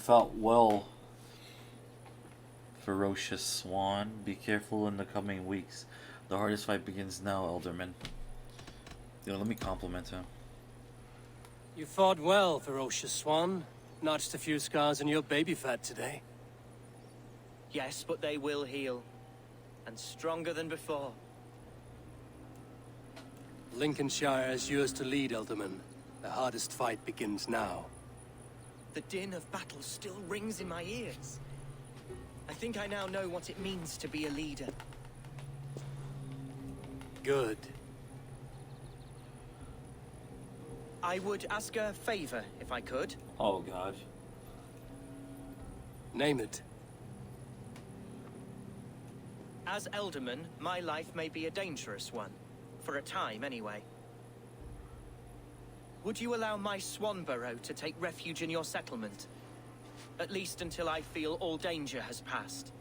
fought well, ferocious swan. Be careful in the coming weeks. The hardest fight begins now, Elderman. Let me compliment him. You fought well, ferocious swan. Notched a few scars on your baby fat today. Yes, but they will heal. And stronger than before. Lincolnshire is yours to lead, Elderman. The hardest fight begins now. The din of battle still rings in my ears. I think I now know what it means to be a leader. Good. I would ask a favor, if I could. Oh, God. Name it. As Elderman, my life may be a dangerous one. For a time, anyway. Would you allow my swan burrow to take refuge in your settlement? At least until I feel all danger has passed.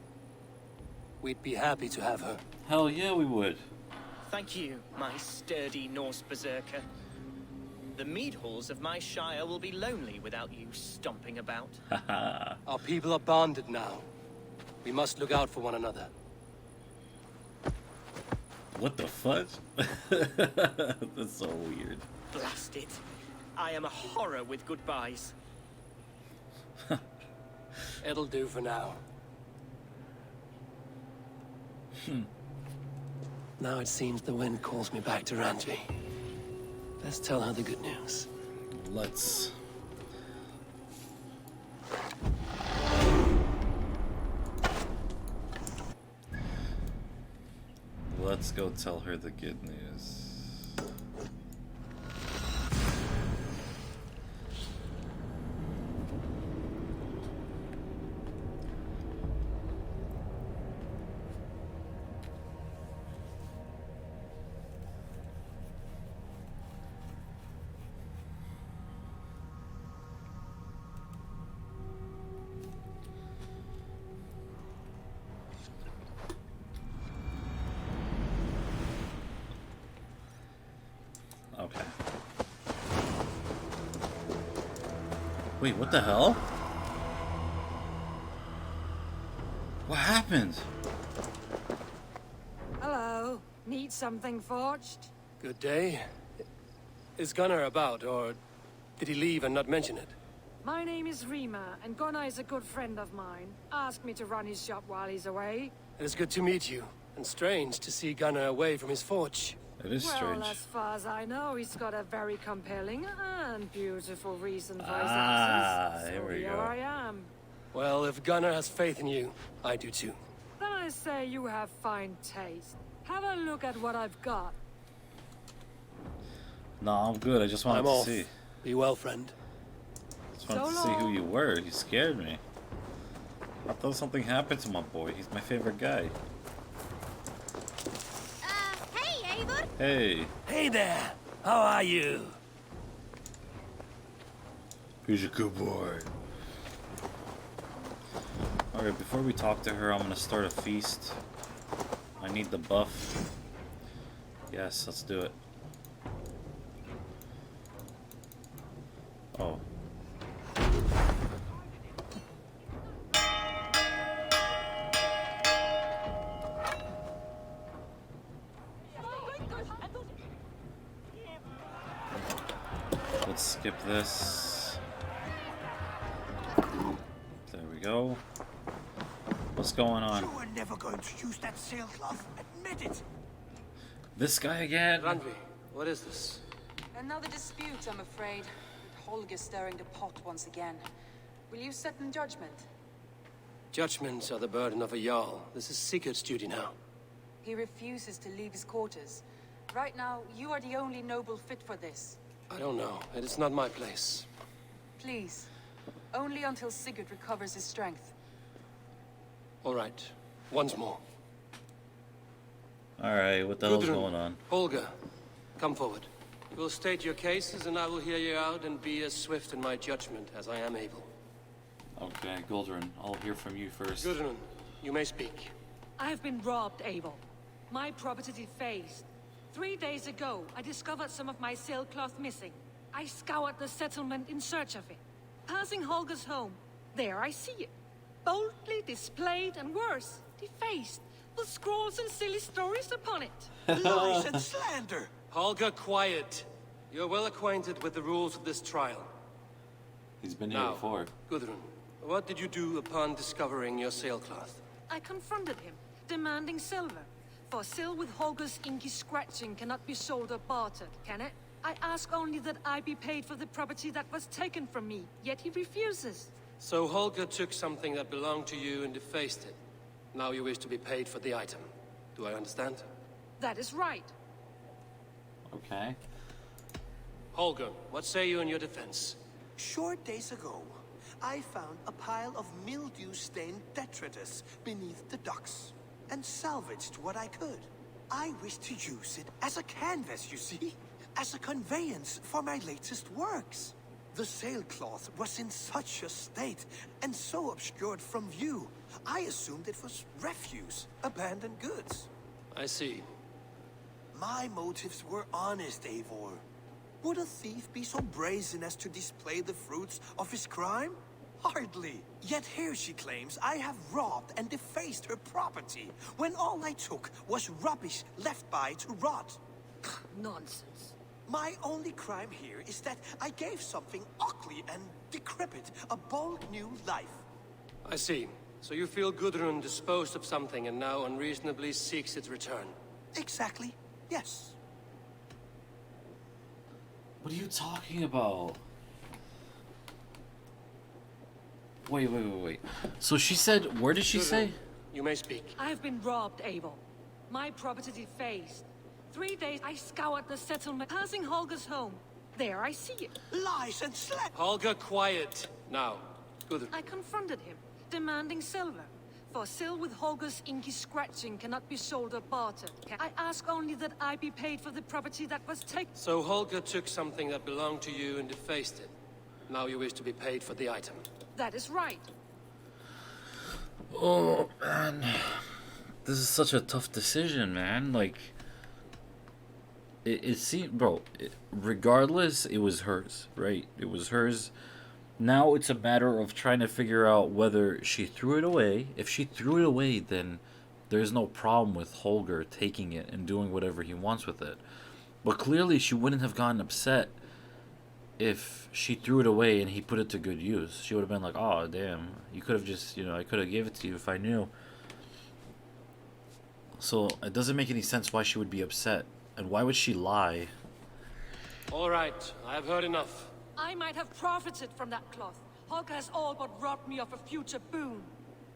We'd be happy to have her. Hell yeah, we would. Thank you, my sturdy Norse berserker. The mead halls of my shire will be lonely without you stomping about. Our people are bonded now. We must look out for one another. What the fudge? That's so weird. Blast it. I am a horror with goodbyes. It'll do for now. Now it seems the wind calls me back to Randvi. Let's tell her the good news. Let's go tell her the good news. Okay. Wait, what the hell? What happened? Hello. Need something forged? Good day. Is Gunnar about, or did he leave and not mention it? My name is Rima, and Gunnar is a good friend of mine. Asked me to run his shop while he's away. It is good to meet you, and strange to see Gunnar away from his forge. It is strange. Well, as far as I know, he's got a very compelling and beautiful reason for his absence. Here we here go. I am. Well, if Gunnar has faith in you, I do too. Then I say you have fine taste. Have a look at what I've got. No, I'm good. I just wanted I'm to off. see. Be well, friend. Just wanted to So see who long. you were. You scared me. I thought something happened to my boy. He's my favorite guy. Hey, Eivor! Hey. Hey there! How are you? He's a good boy. Alright, before we talk to her, I'm gonna start a feast. I need the buff. Yes, let's do it. Oh. Let's skip this. There we go. What's going on? You were never going to use that sailcloth. Admit it. This guy again? Randvi, what is this? Another dispute, I'm afraid. With Holgar stirring the pot once again. Will you set in judgment? Judgments are the burden of a Jarl. This is Sigurd's duty now. He refuses to leave his quarters. Right now, you are the only noble fit for this. I don't know. It is not my place. Please. Only until Sigurd recovers his strength. All right. Once more. Alright, what the hell's Gudrun, going on? Holgar, come forward. You will state your cases, and I will hear you out and be as swift in my judgment as I am able. Okay, Guldrun, I'll hear from you first. Gudrun, you may speak. I have been robbed, Abel. My property defaced. 3 days ago, I discovered some of my sailcloth missing. I scoured the settlement in search of it. Passing Holger's home, There I see it. Boldly displayed and worse, defaced, with scrolls and silly stories upon it. Lies and slander! Holgar, quiet. You're well acquainted with the rules of this trial. He's been here Now, before. Gudrun, what did you do upon discovering your sailcloth? I confronted him, demanding silver. For sil with Holgar's inky scratching cannot be sold or bartered, can it? I ask only that I be paid for the property that was taken from me, yet he refuses. So Holgar took something that belonged to you and defaced it. Now you wish to be paid for the item. Do I understand? That is right. Okay. Holgar, what say you in your defense? Short days ago, I found a pile of mildew-stained detritus beneath the docks, and salvaged what I could. I wish to use it as a canvas, you see? As a conveyance for my latest works. The sailcloth was in such a state, and so obscured from view, I assumed it was refuse, abandoned goods. I see. My motives were honest, Eivor. Would a thief be so brazen as to display the fruits of his crime? Hardly. Yet here she claims I have robbed and defaced her property, when all I took was rubbish left by to rot. Nonsense. My only crime here is that I gave something ugly and decrepit a bold new life. I see. So you feel Gudrun disposed of something and now unreasonably seeks its return. Exactly, yes. What are you talking about? Wait. So she said, where did she Gudrun, say? you may speak. I have been robbed, Abel. My property defaced. 3 days I scoured the settlement, passing Holgar's home. There I see it. Lies and slander! Holgar, quiet. Now, Gudrun. I confronted him, demanding silver. For sil with Holgar's inky scratching cannot be sold or bartered. I ask only that I be paid for the property that was taken. So Holgar took something that belonged to you and defaced it. Now you wish to be paid for the item. That is right. Oh, man. This is such a tough decision, man. Like, it seemed, bro, regardless, it was hers, right? It was hers. Now it's a matter of trying to figure out whether she threw it away. If she threw it away, then there's no problem with Holgar taking it and doing whatever he wants with it. But clearly she wouldn't have gotten upset if she threw it away and he put it to good use. She would have been like, oh, damn, you could have just, I could have gave it to you if I knew. So it doesn't make any sense why she would be upset. And why would she lie? All right, I have heard enough. I might have profited from that cloth. Holgar has all but robbed me of a future boon.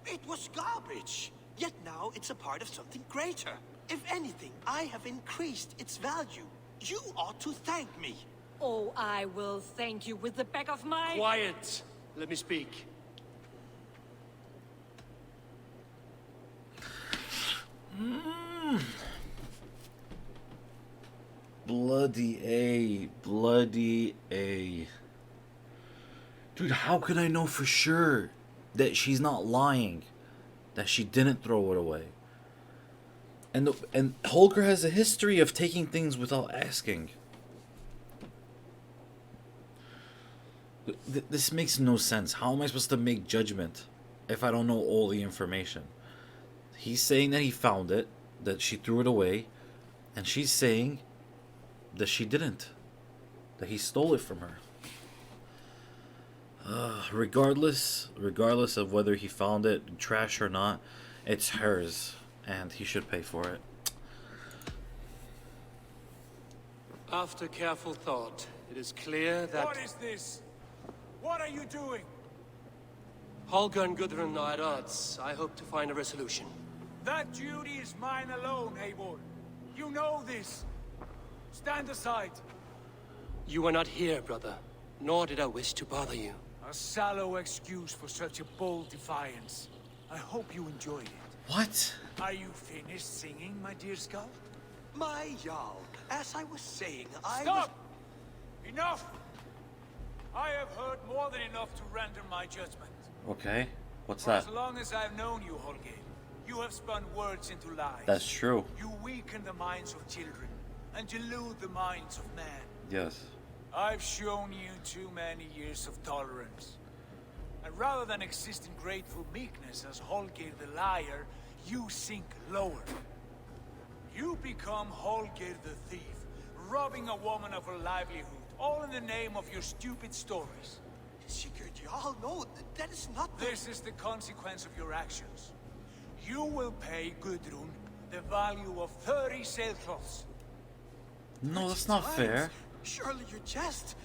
It was garbage. Yet now it's a part of something greater. If anything, I have increased its value. You ought to thank me. Oh, I will thank you with the back of my... Quiet. Let me speak. Bloody A. Dude, how could I know for sure that she's not lying? That she didn't throw it away? And Holgar has a history of taking things without asking. This makes no sense. How am I supposed to make judgment if I don't know all the information? He's saying that he found it, that she threw it away, and she's saying that she didn't, that he stole it from her. Regardless of whether he found it trash or not, it's hers, and he should pay for it. After careful thought, it is clear that... What is this? What are you doing? Holgar and Gudrun are at odds. I hope to find a resolution. That duty is mine alone, Eivor. You know this. Stand aside. You were not here, brother. Nor did I wish to bother you. A sallow excuse for such a bold defiance. I hope you enjoyed it. What? Are you finished singing, my dear Skull? My Jarl, as I was saying, Stop! Enough! I have heard more than enough to render my judgment. Okay, what's For that? as long as I've known you, Holgar, you have spun words into lies. That's true. You weaken the minds of children, and delude the minds of men. Yes. I've shown you too many years of tolerance. And rather than exist in grateful meekness as Holgar the liar, you sink lower. You become Holgar the thief, robbing a woman of her livelihood, all in the name of your stupid stories. Sigurd, Jarl, no, that is not the... This is the consequence of your actions. You will pay Gudrun the value of 30 sailcloths. No, that's not fair. Surely you jest.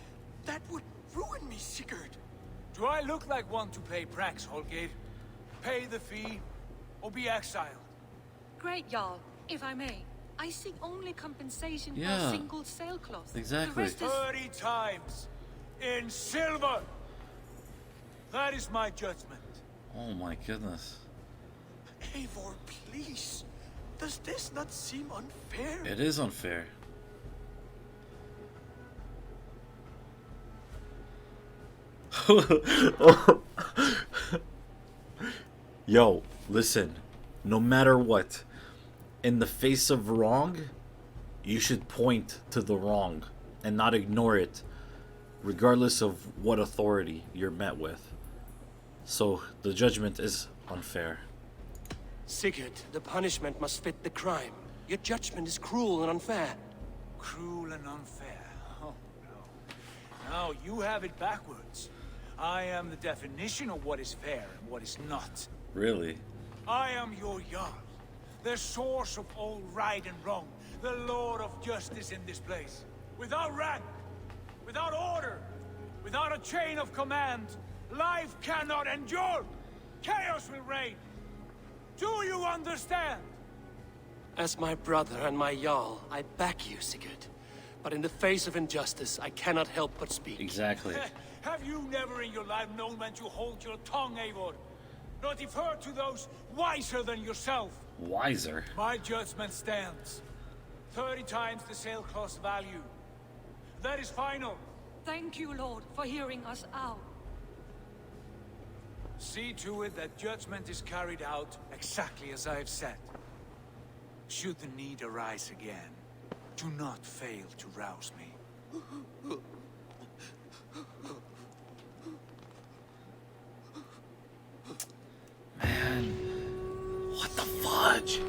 That would ruin me, Sigurd. Do I look like one to pay prax, Holgar? Pay the fee, or be exiled? Great, Jarl. If I may, I seek only compensation for Yeah. a single sailcloth. Exactly. The rest is... 30 times in silver. That is my judgment. Oh my goodness. Eivor, please. Does this not seem unfair? It is unfair. Yo, listen. No matter what, in the face of wrong, you should point to the wrong and not ignore it, regardless of what authority you're met with. So the judgment is unfair. Sigurd, the punishment must fit the crime. Your judgment is cruel and unfair. Cruel and unfair. Oh, no. Now you have it backwards. I am the definition of what is fair and what is not. Really? I am your Jarl, the source of all right and wrong, the Lord of justice in this place. Without rank, without order, without a chain of command, life cannot endure. Chaos will reign. Do you understand? As my brother and my Jarl, I back you, Sigurd. But in the face of injustice, I cannot help but speak. Exactly. Have you never in your life known when to hold your tongue, Eivor? Not defer to those wiser than yourself. Wiser? My judgment stands. 30 times the sailcloth's value. That is final. Thank you, Lord, for hearing us out. See to it that judgment is carried out exactly as I have said. Should the need arise again, do not fail to rouse me. Man, what the fudge?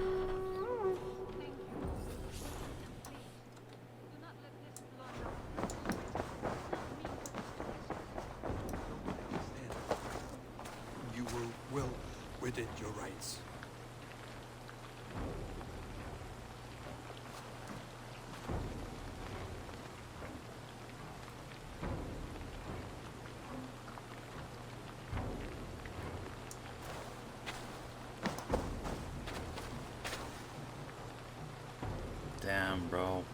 You were well within your rights. Damn, bro.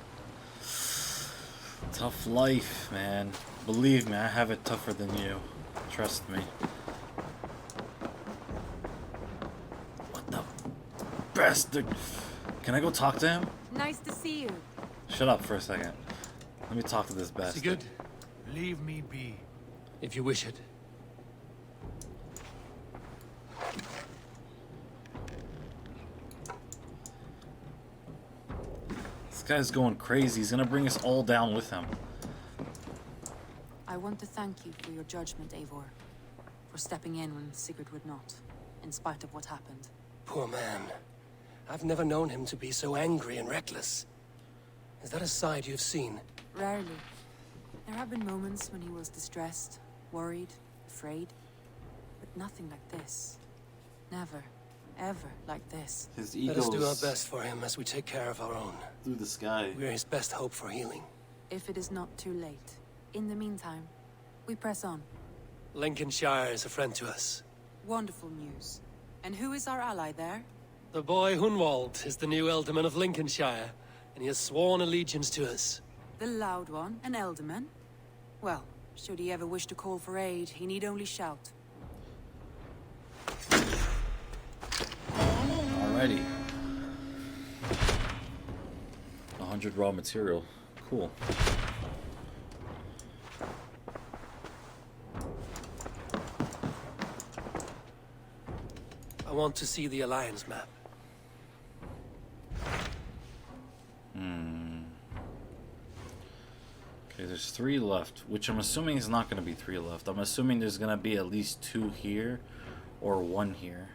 Tough life, man. Believe me, I have it tougher than you. Trust me. What the bastard? Can I go talk to him? Nice to see you. Shut up for a second. Let me talk to this bastard. Sigurd, Leave me be. if you wish it. This guy's going crazy. He's gonna bring us all down with him. I want to thank you for your judgment, Eivor. For stepping in when Sigurd would not, in spite of what happened. Poor man. I've never known him to be so angry and reckless. Is that a side you've seen? Rarely. There have been moments when he was distressed, worried, afraid. But nothing like this. Never, ever like this. His Let us do our ego's best for him as we take care of our own. through the sky. We're his best hope for healing. If it is not too late. In the meantime, we press on. Lincolnshire is a friend to us. Wonderful news. And who is our ally there? The boy Hunwald is the new Ealdorman of Lincolnshire, and he has sworn allegiance to us. The loud one, an Elderman? Well, should he ever wish to call for aid, he need only shout. Alrighty. 100 raw material. Cool. I want to see the Alliance map. Okay, there's 3 left, which I'm assuming is not going to be 3 left. I'm assuming there's going to be at least 2 here or 1 here.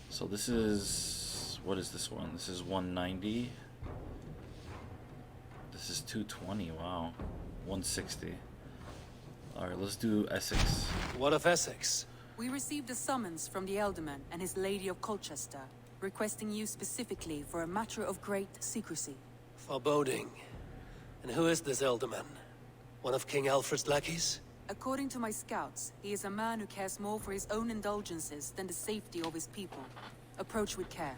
So this is... what is this one? This is 190. This is 220, wow. 160. Alright, let's do Essex. What of Essex? We received a summons from the Alderman and his Lady of Colchester, requesting you specifically for a matter of great secrecy. Foreboding. And who is this Elderman? One of King Alfred's lackeys? According to my scouts, he is a man who cares more for his own indulgences than the safety of his people. Approach with care.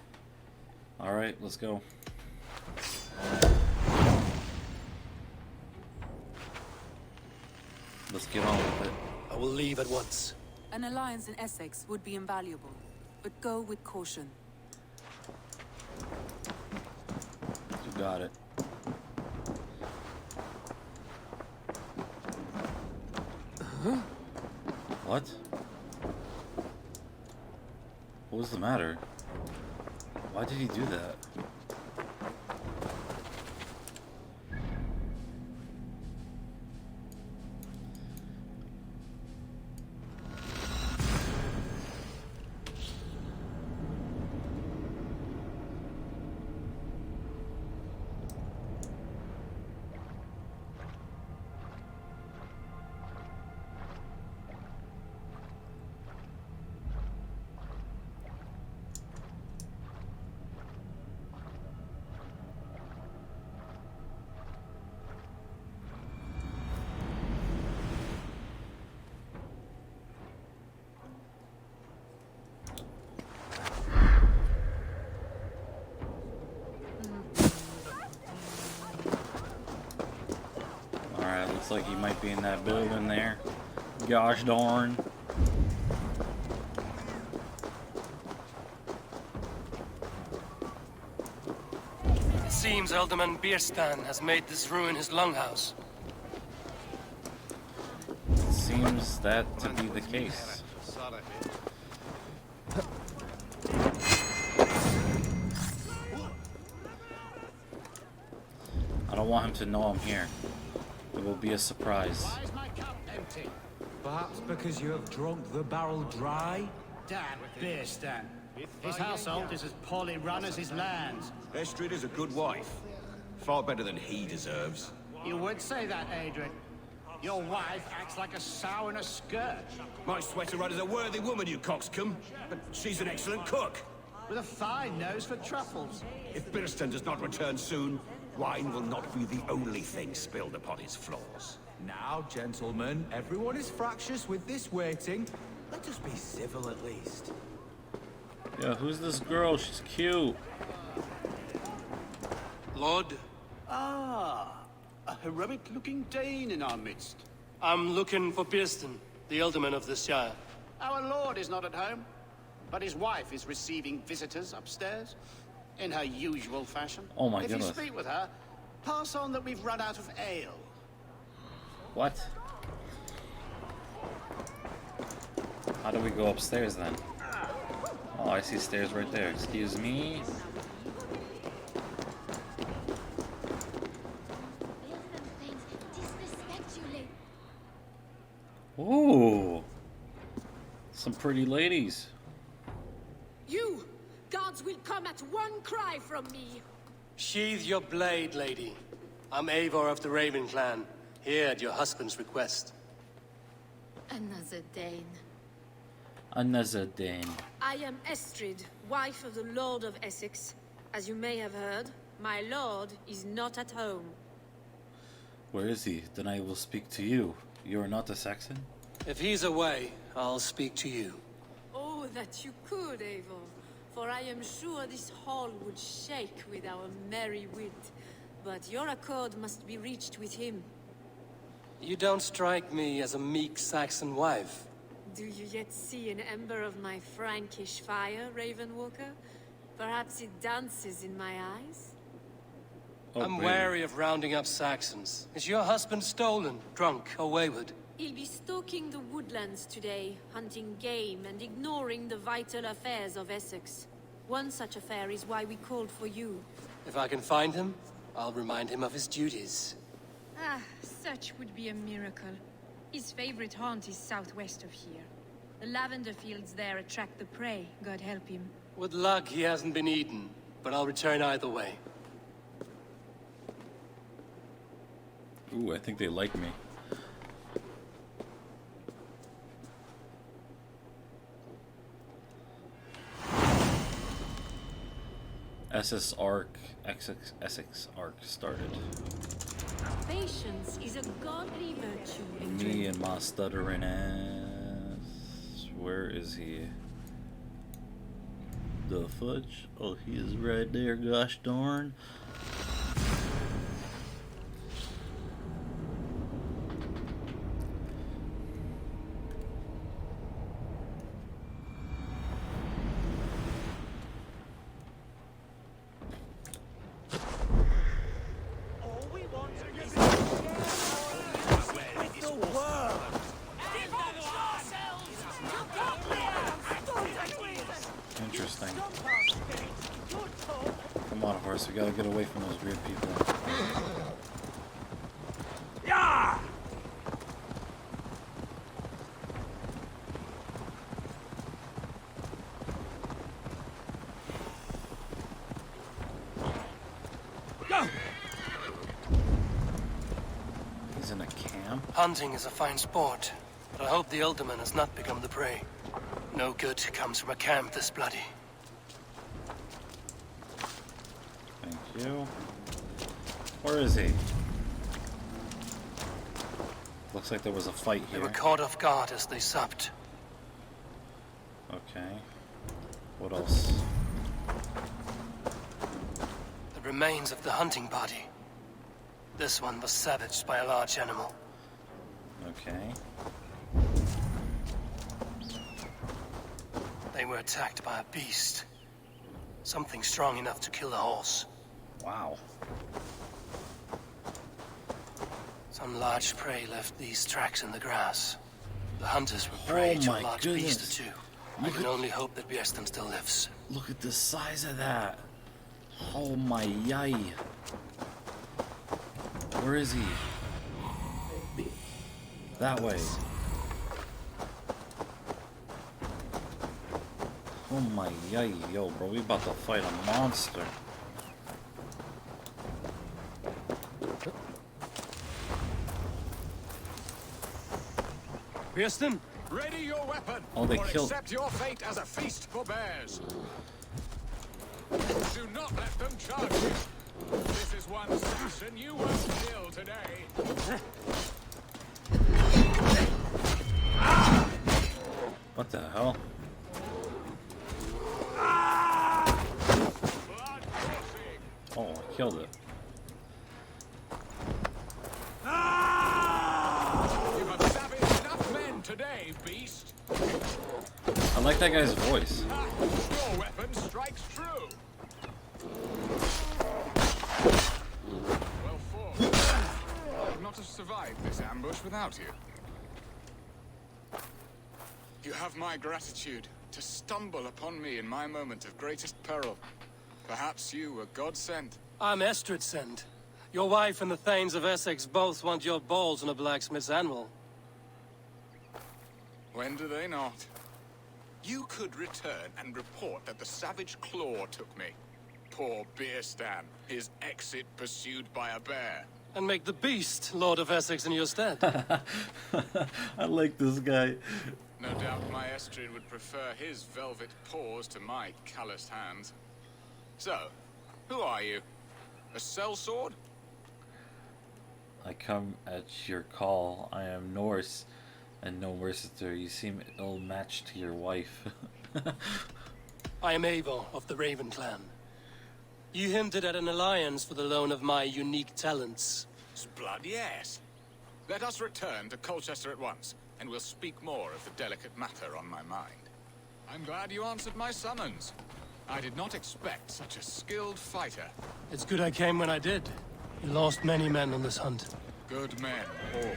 Alright, let's go. Let's get on with it. I will leave at once. An alliance in Essex would be invaluable, but go with caution. You got it. What? What was the matter? Why did he do that? Looks like he might be in that building there. Gosh darn. It seems Alderman Bierstan has made this ruin his longhouse. Seems that to be the case. I don't want him to know I'm here. It will be a surprise. Why is my cup empty? Perhaps because you have drunk the barrel dry? Damn Bierstan. His household is as poorly run as his lands. Estrid is a good wife. Far better than he deserves. You would say that, Adrian. Your wife acts like a sow in a skirt. My sweater run is a worthy woman, you coxcomb. But she's an excellent cook. With a fine nose for truffles. If Birston does not return soon, wine will not be the only thing spilled upon his floors. Now, gentlemen, everyone is fractious with this waiting. Let us be civil at least. Yeah, who's this girl? She's cute. Lord? Ah, a heroic-looking Dane in our midst. I'm looking for Bierstan, the Alderman of this shire. Our lord is not at home, but his wife is receiving visitors upstairs, in her usual fashion. Oh my If goodness. you speak with her, pass on that we've run out of ale. What? How do we go upstairs then? Oh, I see stairs right there. Excuse me. Ooh. Some pretty ladies. You! Gods will come at one cry from me! Sheathe your blade, lady. I'm Eivor of the Raven clan, here at your husband's request. Another Dane. Another Dane. I am Estrid, wife of the Lord of Essex. As you may have heard, my lord is not at home. Where is he? Then I will speak to you. You are not a Saxon? If he's away, I'll speak to you. Oh, that you could, Eivor. For I am sure this hall would shake with our merry wit. But your accord must be reached with him. You don't strike me as a meek Saxon wife. Do you yet see an ember of my Frankish fire, Ravenwalker? Perhaps it dances in my eyes? Oh, I'm really? wary of rounding up Saxons. Is your husband stolen, drunk, or wayward? He'll be stalking the woodlands today, hunting game and ignoring the vital affairs of Essex. One such affair is why we called for you. If I can find him, I'll remind him of his duties. Ah, such would be a miracle. His favorite haunt is southwest of here. The lavender fields there attract the prey, God help him. With luck, he hasn't been eaten, but I'll return either way. Ooh, I think they like me. SS Arc, Essex Arc started. Patience is a godly virtue. Me and my stuttering ass. Where is he? The fudge? Oh, he is right there, gosh darn. Interesting. Come on, horse. We gotta get away from those weird people. Yeah! Go! He's in a camp? Hunting is a fine sport, but I hope the Alderman has not become the prey. No good comes from a camp this bloody. Thank you. Where is he? Looks like there was a fight They here. were caught off guard as they supped. Okay. What else? The remains of the hunting party. This one was savaged by a large animal. Okay. They were attacked by a beast. Something strong enough to kill a horse. Wow. Some large prey left these tracks in the grass. The hunters were prey to a large beast or two. I can only hope that Bjersten still lives. Look at the size of that. Oh my yay. Where is he? That way. Oh my yay, yo, bro, we about to fight a monster. Bjersten? Ready your weapon, Oh, they or killed. accept your fate as a feast for bears. Do not let them charge you. This is one assassin you won't kill today. What the hell? Oh, I killed it. You have savaged enough men today, beast. I like that guy's voice. Your weapon strikes true. Well fought. I would not have survived this ambush without you. You have my gratitude to stumble upon me in my moment of greatest peril. Perhaps you were God sent. I'm Estrid sent. Your wife and the Thanes of Essex both want your balls on a blacksmith's anvil. When do they not? You could return and report that the savage claw took me. Poor Bjersten, his exit pursued by a bear. And make the beast Lord of Essex in your stead. I like this guy. No doubt my Estrid would prefer his velvet paws to my calloused hands. So, who are you? A sellsword? I come at your call. I am Norse and no mercenary. You seem ill-matched to your wife. I am Eivor of the Raven clan. You hinted at an alliance for the loan of my unique talents. Blood, yes. Let us return to Colchester at once, and we'll speak more of the delicate matter on my mind. I'm glad you answered my summons. I did not expect such a skilled fighter. It's good I came when I did. You lost many men on this hunt. Good men, all.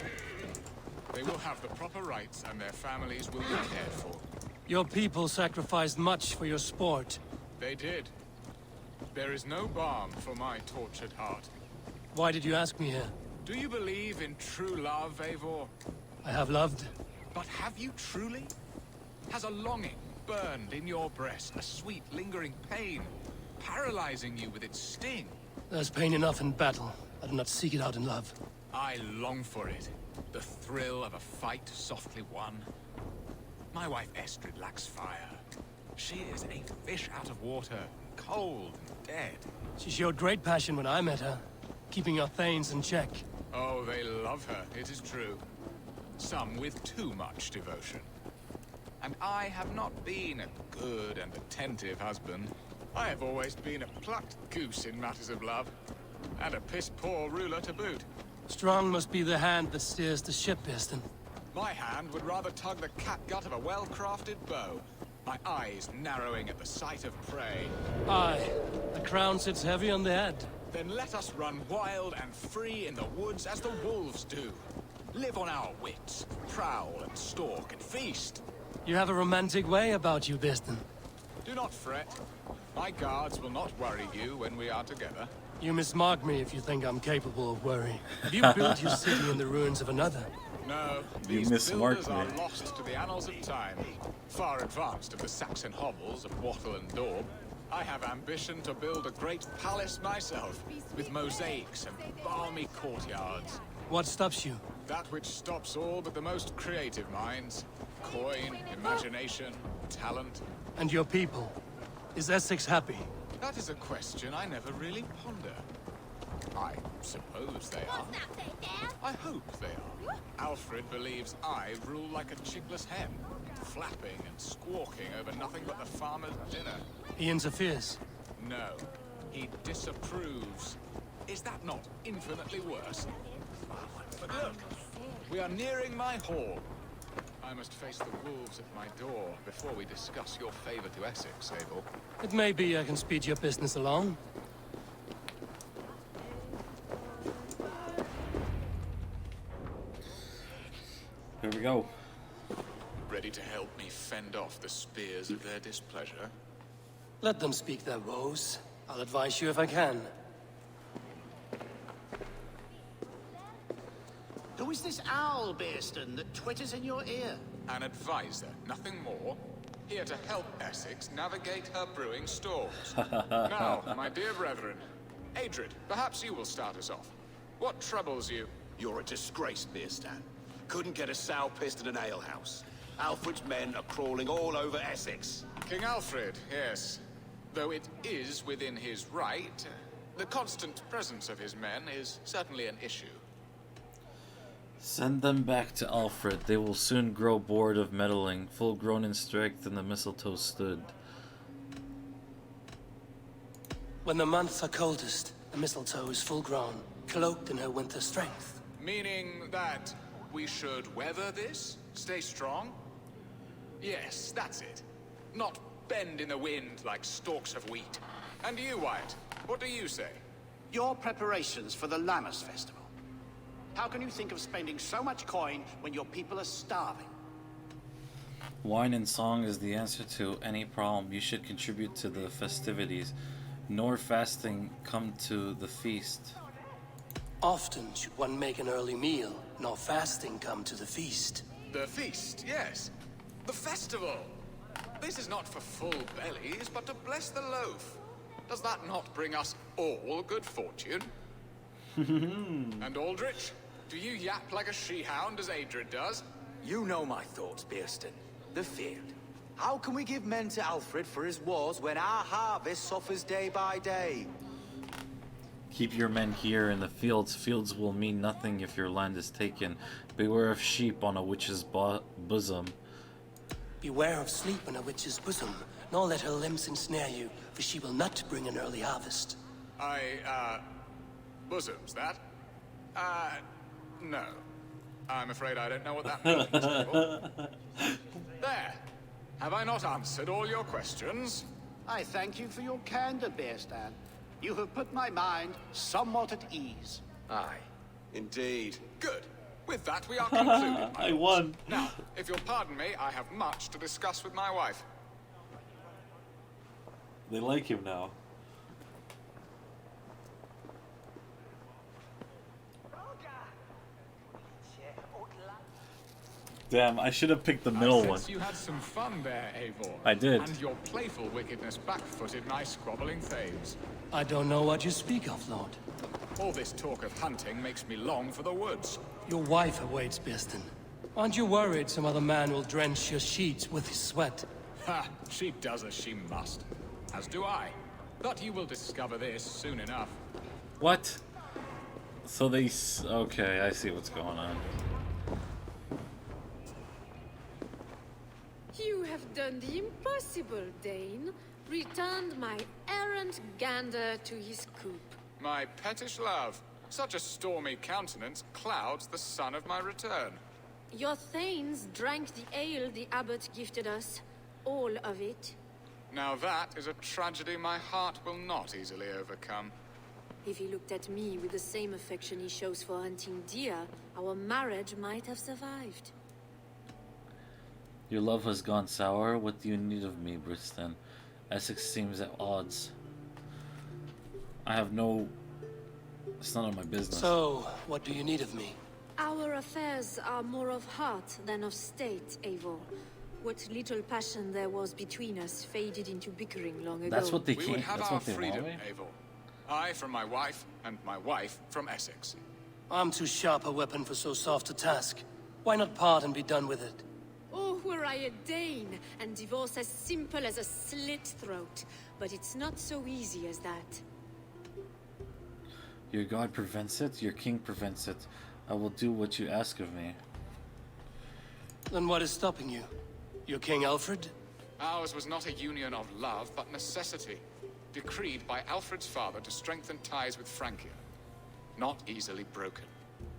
They will have the proper rights, and their families will be cared for. Your people sacrificed much for your sport. They did. There is no balm for my tortured heart. Why did you ask me here? Do you believe in true love, Eivor? I have loved. But have you truly? Has a longing burned in your breast, a sweet, lingering pain, paralyzing you with its sting? There's pain enough in battle. I do not seek it out in love. I long for it. The thrill of a fight softly won. My wife Estrid lacks fire. She is a fish out of water, cold and dead. She showed great passion when I met her, keeping our thanes in check. Oh, they love her, it is true. Some with too much devotion. And I have not been a good and attentive husband. I have always been a plucked goose in matters of love. And a piss-poor ruler to boot. Strong must be the hand that steers the ship, Bearston. My hand would rather tug the catgut of a well-crafted bow. My eyes narrowing at the sight of prey. Aye, the crown sits heavy on the head. Then let us run wild and free in the woods as the wolves do. Live on our wits, prowl and stalk and feast. You have a romantic way about you, Bearston. Do not fret. My guards will not worry you when we are together. You mismark me if you think I'm capable of worry. Have you built your city in the ruins of another? No, You these mismarked builders are me. lost to the annals of time. Far advanced of the Saxon hovels of Wattle and Daub. I have ambition to build a great palace myself, with mosaics and balmy courtyards. What stops you? That which stops all but the most creative minds. Coin, imagination, talent. And your people? Is Essex happy? That is a question I never really ponder. I suppose they are. I hope they are. Alfred believes I rule like a chickless hen, flapping and squawking over nothing but the farmer's dinner. He interferes. No, he disapproves. Is that not infinitely worse? But look, we are nearing my hall. I must face the wolves at my door before we discuss your favor to Essex, Eivor. It may be I can speed your business along. Here we go. Ready to help me fend off the spears of their displeasure? Let them speak their woes. I'll advise you if I can. Who is this owl, Bearston, that twitters in your ear? An advisor, nothing more. Here to help Essex navigate her brewing storms. Now, my dear brethren, Adrid, perhaps you will start us off. What troubles you? You're a disgrace, Beerstan. Couldn't get a sow pissed in an alehouse. Alfred's men are crawling all over Essex. King Alfred, yes. Though it is within his right, the constant presence of his men is certainly an issue. Send them back to Alfred. They will soon grow bored of meddling, full grown in strength, and the mistletoe stood. When the months are coldest, the mistletoe is full grown, cloaked in her winter strength. Meaning that we should weather this? Stay strong? Yes, that's it. Not bend in the wind like stalks of wheat. And you, Wyatt, what do you say? Your preparations for the Lammas festival. How can you think of spending so much coin when your people are starving? Wine and song is the answer to any problem. You should contribute to the festivities, nor fasting come to the feast. Often should one make an early meal, nor fasting come to the feast. The feast, yes. The festival. This is not for full bellies, but to bless the loaf. Does that not bring us all good fortune? And Aldrich, do you yap like a she-hound as Adrid does? You know my thoughts, Bearston. The field. How can we give men to Alfred for his wars when our harvest suffers day by day? Keep your men here in the fields. Fields will mean nothing if your land is taken. Beware of sheep on a witch's bosom. Beware of sleep in a witch's bosom, nor let her limbs ensnare you, for she will not bring an early harvest. Bosoms, that? No. I'm afraid I don't know what that means. Abel. There. Have I not answered all your questions? I thank you for your candor, Bearstan. You have put my mind somewhat at ease. Aye, indeed. Good. With that, we are concluded. I won. Now, if you'll pardon me, I have much to discuss with my wife. They like him now. Damn, I should have picked the middle one. You had some fun there, Eivor. I did. And your playful wickedness backfooted my squabbling thanes. I don't know what you speak of, Lord. All this talk of hunting makes me long for the woods. Your wife awaits, Birston. Aren't you worried some other man will drench your sheets with his sweat? Ha! She does as she must. As do I. But you will discover this soon enough. What? So they... Okay, I see what's going on. You have done the impossible, Dane. Returned my errant gander to his coop. My pettish love. Such a stormy countenance clouds the sun of my return. Your thanes drank the ale the abbot gifted us. All of it. Now that is a tragedy my heart will not easily overcome. If he looked at me with the same affection he shows for hunting deer, our marriage might have survived. Your love has gone sour. What do you need of me, Briston? Essex seems at odds. I have no... It's none of my business. So, what do you need of me? Our affairs are more of heart than of state, Eivor. What little passion there was between us faded into bickering long ago. That's what they We keep. would have That's our what they freedom, want. Eivor. I from my wife, and my wife from Essex. I'm too sharp a weapon for so soft a task. Why not part and be done with it? Oh, were I a Dane, and divorce as simple as a slit throat. But it's not so easy as that. Your god prevents it. Your king prevents it. I will do what you ask of me. Then what is stopping you? Your King Alfred? Ours was not a union of love, but necessity. Decreed by Alfred's father to strengthen ties with Francia. Not easily broken.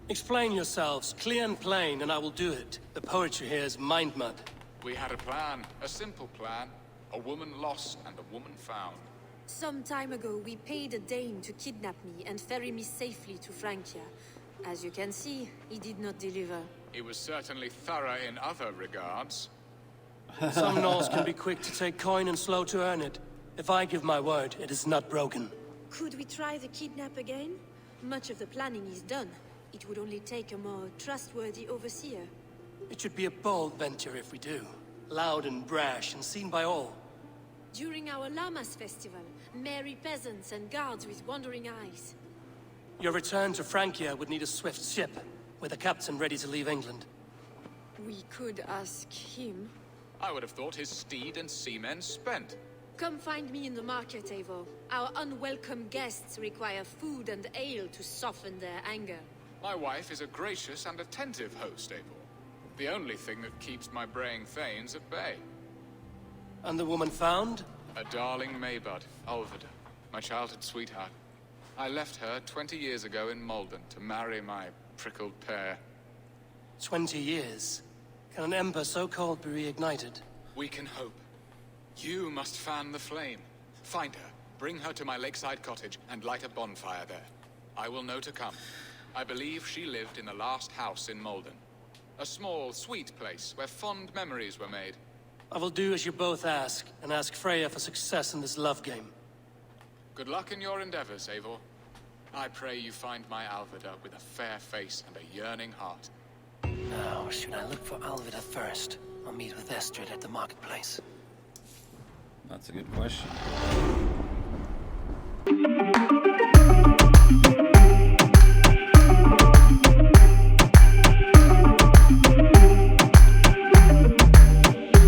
Explain yourselves, clear and plain, and I will do it. The poetry here is mind mud. We had a plan, a simple plan. A woman lost and a woman found. Some time ago, we paid a Dane to kidnap me and ferry me safely to Francia. As you can see, he did not deliver. He was certainly thorough in other regards. Some Norse can be quick to take coin and slow to earn it. If I give my word, it is not broken. Could we try the kidnap again? Much of the planning is done. It would only take a more trustworthy overseer. It should be a bold venture if we do. Loud and brash and seen by all. During our Llamas festival, merry peasants and guards with wandering eyes. Your return to Francia would need a swift ship, with a captain ready to leave England. We could ask him. I would have thought his steed and seamen spent. Come find me in the market, Eivor. Our unwelcome guests require food and ale to soften their anger. My wife is a gracious and attentive host, Eivor. The only thing that keeps my braying thanes at bay. And the woman found? A darling Maybud, Ulvida, my childhood sweetheart. I left her 20 years ago in Malden to marry my prickled pear. 20 years? Can an ember so cold be reignited? We can hope. You must fan the flame. Find her, bring her to my lakeside cottage, and light a bonfire there. I will know to come. I believe she lived in the last house in Malden. A small, sweet place where fond memories were made. I will do as you both ask, and ask Freya for success in this love game. Good luck in your endeavors, Eivor. I pray you find my Alvida with a fair face and a yearning heart. Now, should I look for Alvida first, or meet with Estrid at the marketplace? That's a good question.